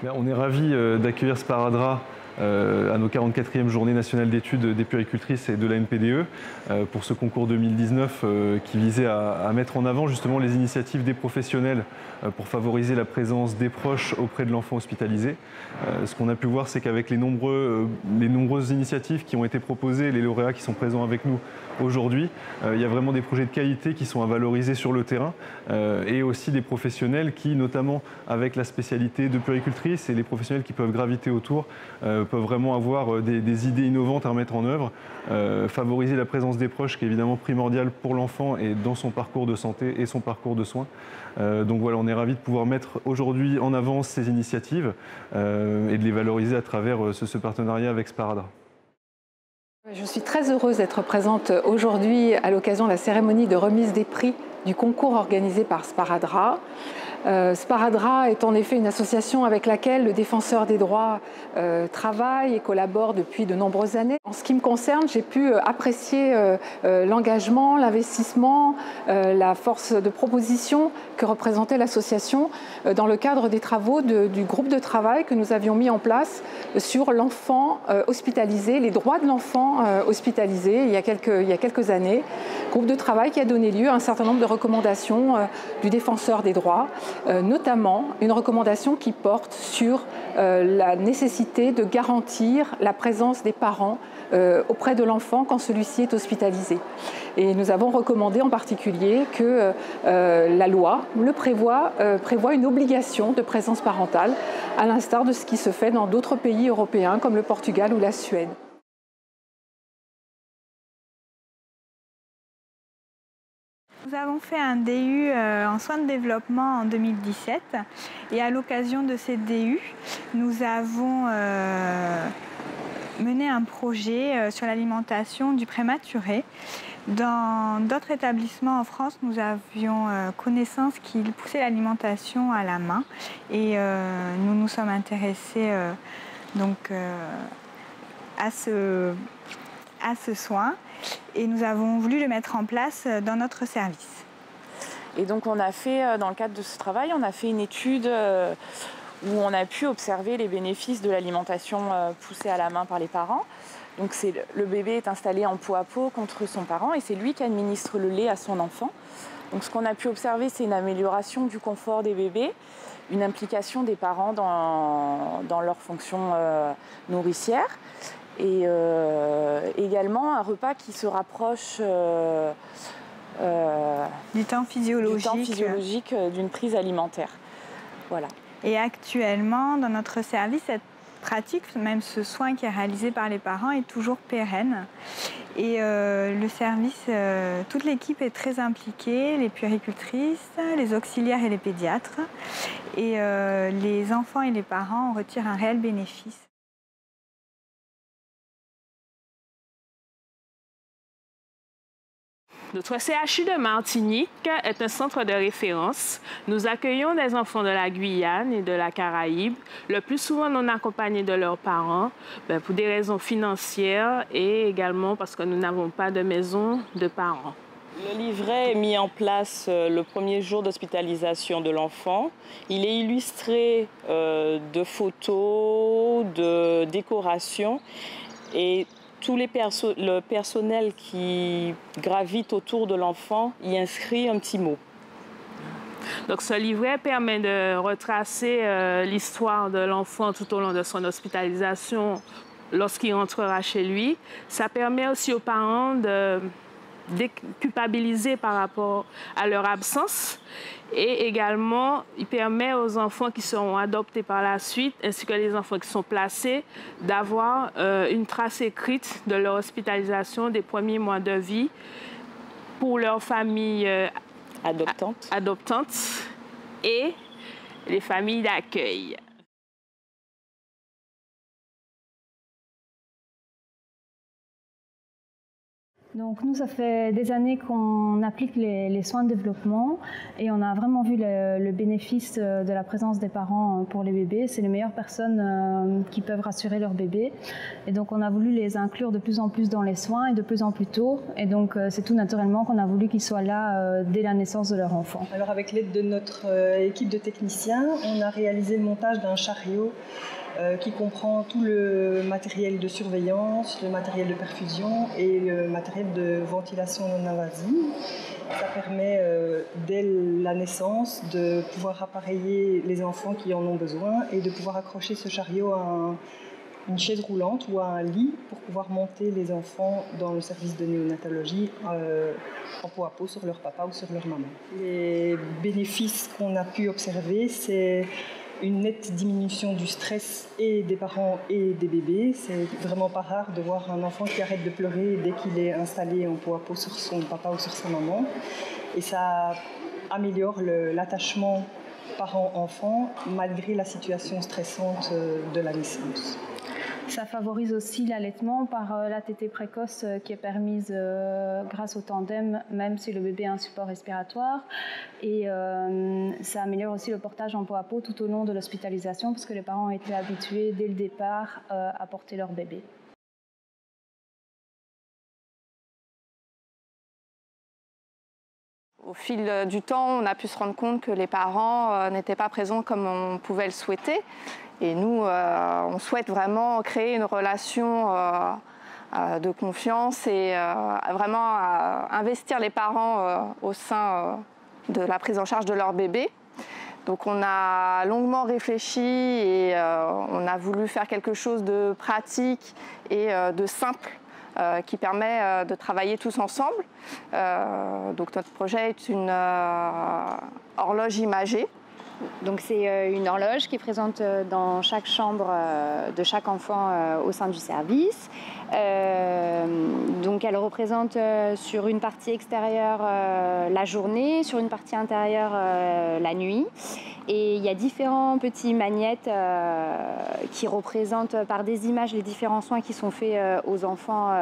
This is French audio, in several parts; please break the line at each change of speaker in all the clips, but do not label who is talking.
On est ravis d'accueillir Sparadra à nos 44e journées nationales d'études des puéricultrices et de la NPDE pour ce concours 2019 qui visait à mettre en avant justement les initiatives des professionnels pour favoriser la présence des proches auprès de l'enfant hospitalisé. Ce qu'on a pu voir, c'est qu'avec les nombreuses initiatives qui ont été proposées, les lauréats qui sont présents avec nous aujourd'hui, il y a vraiment des projets de qualité qui sont à valoriser sur le terrain et aussi des professionnels qui, notamment avec la spécialité de puéricultrice et les professionnels qui peuvent graviter autour, peuvent vraiment avoir des idées innovantes à remettre en œuvre, favoriser la présence des proches qui est évidemment primordiale pour l'enfant et dans son parcours de santé et son parcours de soins. Donc voilà, on est ravis de pouvoir mettre aujourd'hui en avant ces initiatives et de les valoriser à travers ce partenariat avec Sparadra.
Je suis très heureuse d'être présente aujourd'hui à l'occasion de la cérémonie de remise des prix du concours organisé par Sparadra. Sparadra est en effet une association avec laquelle le défenseur des droits travaille et collabore depuis de nombreuses années. En ce qui me concerne, j'ai pu apprécier l'engagement, l'investissement, la force de proposition que représentait l'association dans le cadre des travaux du groupe de travail que nous avions mis en place sur l'enfant hospitalisé, les droits de l'enfant hospitalisé il y a quelques années. Groupe de travail qui a donné lieu à un certain nombre de recommandations du défenseur des droits, notamment une recommandation qui porte sur la nécessité de garantir la présence des parents auprès de l'enfant quand celui-ci est hospitalisé. Et nous avons recommandé en particulier que la loi prévoit une obligation de présence parentale, à l'instar de ce qui se fait dans d'autres pays européens comme le Portugal ou la Suède.
Nous avons fait un DU en soins de développement en 2017 et à l'occasion de ces DU, nous avons mené un projet sur l'alimentation du prématuré. Dans d'autres établissements en France, nous avions connaissance qu'ils poussaient l'alimentation à la main et nous nous sommes intéressés à ce soin et nous avons voulu le mettre en place dans notre service.
Et donc on a fait, dans le cadre de ce travail, on a fait une étude où on a pu observer les bénéfices de l'alimentation poussée à la main par les parents. Donc le bébé est installé en peau à peau contre son parent et c'est lui qui administre le lait à son enfant. Donc ce qu'on a pu observer, c'est une amélioration du confort des bébés, une implication des parents dans leur fonction nourricière et également un repas qui se rapproche
du temps physiologique
d'une prise alimentaire. Voilà.
Et actuellement, dans notre service, cette pratique, même ce soin qui est réalisé par les parents, est toujours pérenne. Et le service, toute l'équipe est très impliquée, les puéricultrices, les auxiliaires et les pédiatres. Et les enfants et les parents en retirent un réel bénéfice.
Notre CHU de Martinique est un centre de référence. Nous accueillons des enfants de la Guyane et de la Caraïbe, le plus souvent non accompagnés de leurs parents, pour des raisons financières et également parce que nous n'avons pas de maison de parents.
Le livret est mis en place le premier jour d'hospitalisation de l'enfant. Il est illustré de photos, de décorations et tout le personnel qui gravite autour de l'enfant y inscrit un petit mot.
Donc ce livret permet de retracer l'histoire de l'enfant tout au long de son hospitalisation lorsqu'il rentrera chez lui. Ça permet aussi aux parents de déculpabiliser par rapport à leur absence et également il permet aux enfants qui seront adoptés par la suite ainsi que les enfants qui sont placés d'avoir une trace écrite de leur hospitalisation des premiers mois de vie pour leur famille adoptante et les familles d'accueil.
Donc nous, ça fait des années qu'on applique les soins de développement et on a vraiment vu le bénéfice de la présence des parents pour les bébés. C'est les meilleures personnes qui peuvent rassurer leur bébé. Et donc on a voulu les inclure de plus en plus dans les soins et de plus en plus tôt. Et donc c'est tout naturellement qu'on a voulu qu'ils soient là dès la naissance de leur enfant.
Alors avec l'aide de notre équipe de techniciens, on a réalisé le montage d'un chariot qui comprend tout le matériel de surveillance, le matériel de perfusion et le matériel de ventilation non invasive. Ça permet, dès la naissance, de pouvoir appareiller les enfants qui en ont besoin et de pouvoir accrocher ce chariot à une chaise roulante ou à un lit pour pouvoir monter les enfants dans le service de néonatologie en peau à peau sur leur papa ou sur leur maman. Les bénéfices qu'on a pu observer, c'est une nette diminution du stress et des parents et des bébés. C'est vraiment pas rare de voir un enfant qui arrête de pleurer dès qu'il est installé en peau à peau sur son papa ou sur sa maman. Et ça améliore l'attachement parent-enfant malgré la situation stressante de la naissance.
Ça favorise aussi l'allaitement par la tétée précoce qui est permise grâce au tandem, même si le bébé a un support respiratoire. Et ça améliore aussi le portage en peau à peau tout au long de l'hospitalisation parce que les parents ont été habitués dès le départ à porter leur bébé.
Au fil du temps, on a pu se rendre compte que les parents n'étaient pas présents comme on pouvait le souhaiter. Et nous, on souhaite vraiment créer une relation de confiance et vraiment investir les parents au sein de la prise en charge de leur bébé. Donc on a longuement réfléchi et on a voulu faire quelque chose de pratique et de simple qui permet de travailler tous ensemble. Donc notre projet est une horloge imagée.
Donc c'est une horloge qui est présente dans chaque chambre de chaque enfant au sein du service. Donc elle représente sur une partie extérieure la journée, sur une partie intérieure la nuit. Et il y a différents petits magnettes qui représentent par des images les différents soins qui sont faits aux enfants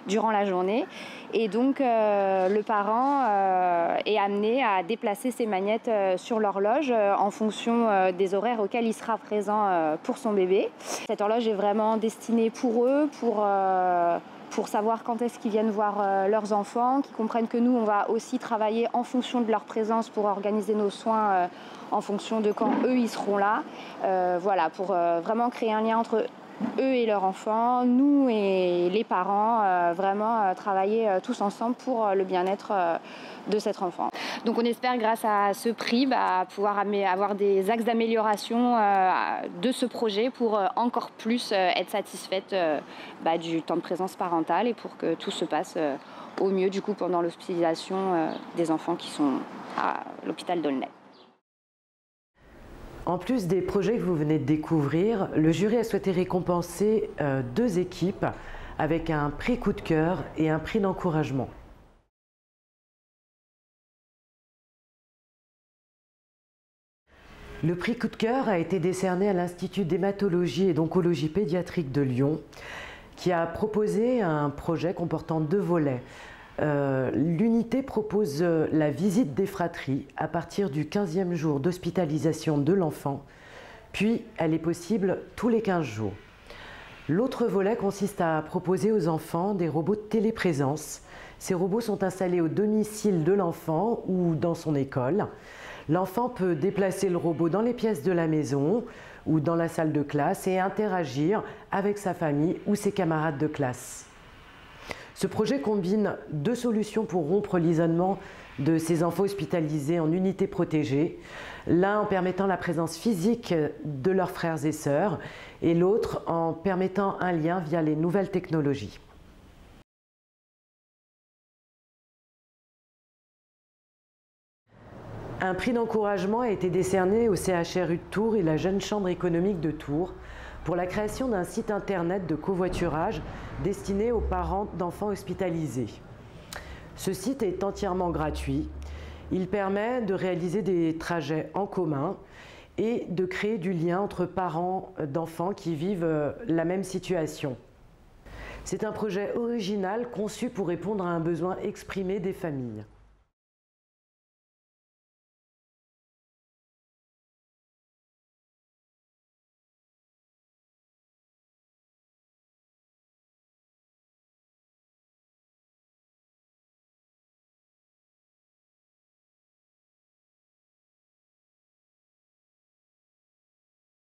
durant la journée. Et donc le parent est amené à déplacer ces magnettes sur l'horloge en fonction des horaires auxquels il sera présent pour son bébé. Cette horloge est vraiment destinée pour eux, pour savoir quand est-ce qu'ils viennent voir leurs enfants, qu'ils comprennent que nous, on va aussi travailler en fonction de leur présence pour organiser nos soins en fonction de quand eux, ils seront là. Voilà, pour vraiment créer un lien entre eux et leurs enfants, nous et les parents, vraiment travailler tous ensemble pour le bien-être de cet enfant. Donc on espère grâce à ce prix pouvoir avoir des axes d'amélioration de ce projet pour encore plus être satisfaite du temps de présence parentale et pour que tout se passe au mieux du coup pendant l'hospitalisation des enfants qui sont à l'hôpital d'Aulnay.
En plus des projets que vous venez de découvrir, le jury a souhaité récompenser 2 équipes avec un prix coup de cœur et un prix d'encouragement. Le prix coup de cœur a été décerné à l'Institut d'hématologie et d'oncologie pédiatrique de Lyon, qui a proposé un projet comportant 2 volets. L'unité propose la visite des fratries à partir du 15e jour d'hospitalisation de l'enfant, puis elle est possible tous les 15 jours. L'autre volet consiste à proposer aux enfants des robots de téléprésence. Ces robots sont installés au domicile de l'enfant ou dans son école. L'enfant peut déplacer le robot dans les pièces de la maison ou dans la salle de classe et interagir avec sa famille ou ses camarades de classe. Ce projet combine 2 solutions pour rompre l'isolement de ces enfants hospitalisés en unité protégée, l'un en permettant la présence physique de leurs frères et sœurs et l'autre en permettant un lien via les nouvelles technologies. Un prix d'encouragement a été décerné au CHRU de Tours et la Jeune Chambre économique de Tours pour la création d'un site internet de covoiturage destiné aux parents d'enfants hospitalisés. Ce site est entièrement gratuit. Il permet de réaliser des trajets en commun et de créer du lien entre parents d'enfants qui vivent la même situation. C'est un projet original conçu pour répondre à un besoin exprimé des familles.